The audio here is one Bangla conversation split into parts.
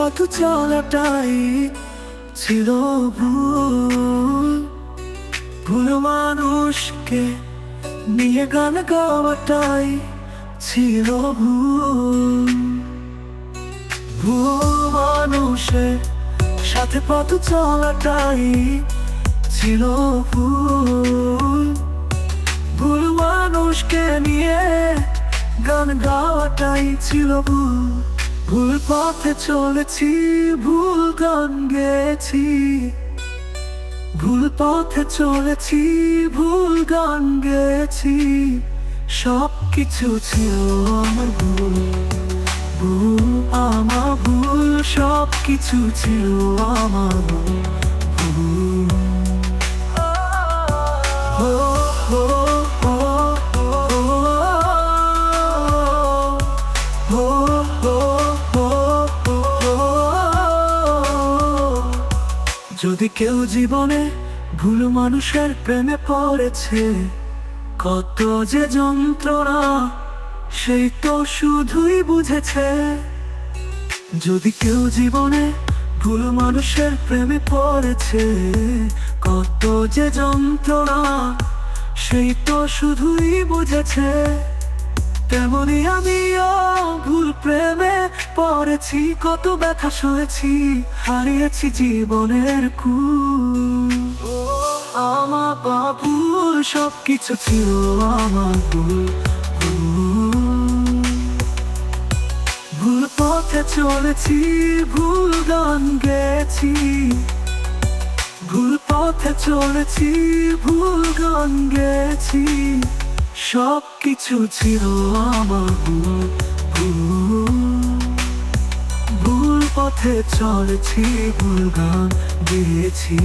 পথ চলাটাই ছিল ভুল। ভুল মানুষকে নিয়ে গান গাওয়াটাই ছিল ভুল। ভুল মানুষের সাথে পথ চলাটাই ছিল ভুল। ভুল মানুষকে নিয়ে গান গাওয়াটাই ছিল ভুল। ভুল পথে চলেছি, ভুল গান গেছি। ভুল পথে চলেছি, ভুল গান গেছি। সব কিছু ছিল আমার ভুল, ভুল আমার ভুল। সব কিছু ছিল আমার ভুল, ভুল। ও, ও, ও, ও, ও, ও, ও। যদি কেউ জীবনে ভুল মানুষের প্রেমে পড়েছে, কত যে যন্ত্রণা সেই তো শুধুই বুঝেছে। যদি কেউ জীবনে ভুল মানুষের প্রেমে পড়েছে, কত যে যন্ত্রণা সেই তো শুধুই বুঝেছে। তেমনি আমিও ভুল প্রেমে পড়েছি, কত ব্যথা সয়েছি, হারিয়েছি জীবনের কুল। আমার ভুল, সব কিছু ছিল আমার ভুল, ভুল। ভুল পথে চলেছি, ভুল গান গেছি। ভুল পথে চলেছি, ভুল গান গেছি। সব কিছু ছিল আমার ভুল, ভুল। ভুল পথে চলেছি, ভুল গান গেছি।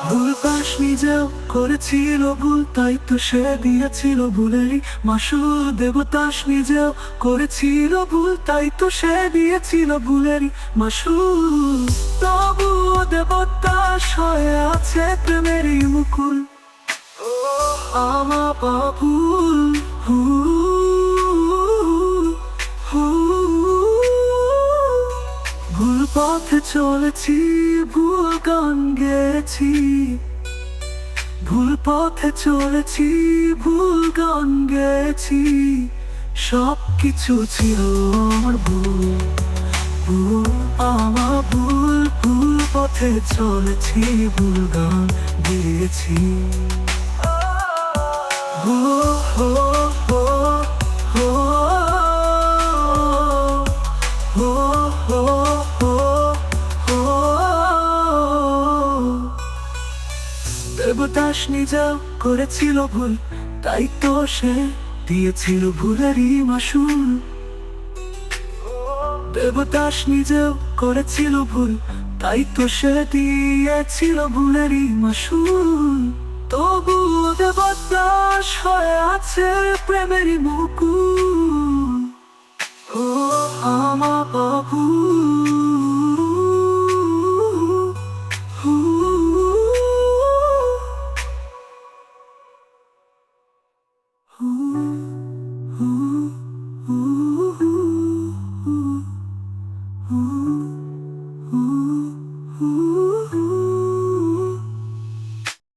ভুল পাশ নিজেও করেছিল ভুল, তাই তো সে দিয়েছিল ভুলেরই মাসুল। দেবতাস নিজেও করেছিল ভুল, তাই তো সে দিয়েছিল ভুলেরই মাসুল। তবুও দেবতাস হয়ে আছে প্রেমেরই মুকুল। আমার ভুল, ভুল, ভুল পথে চলেছি, ভুল গান গেছি। ভুল পথে চলেছি, ভুল গান গেছি। সব কিছু ছিল আমার ভুল, ভুল আমার ভুল। ভুল পথে চলেছি, ভুল গান গেছি। দেবদাস নিজেও করেছিল ভুল, তাই তো সে দিয়েছিল ভুলেরই মাসুল। দেবদাস নিজেও করেছিল ভুল, তাই তো সে দিয়েছিল ভুলেরই মাসুল। তবুও দেবদাস হয়ে আছে প্রেমেরই মুকুল। ও আমার ভুল।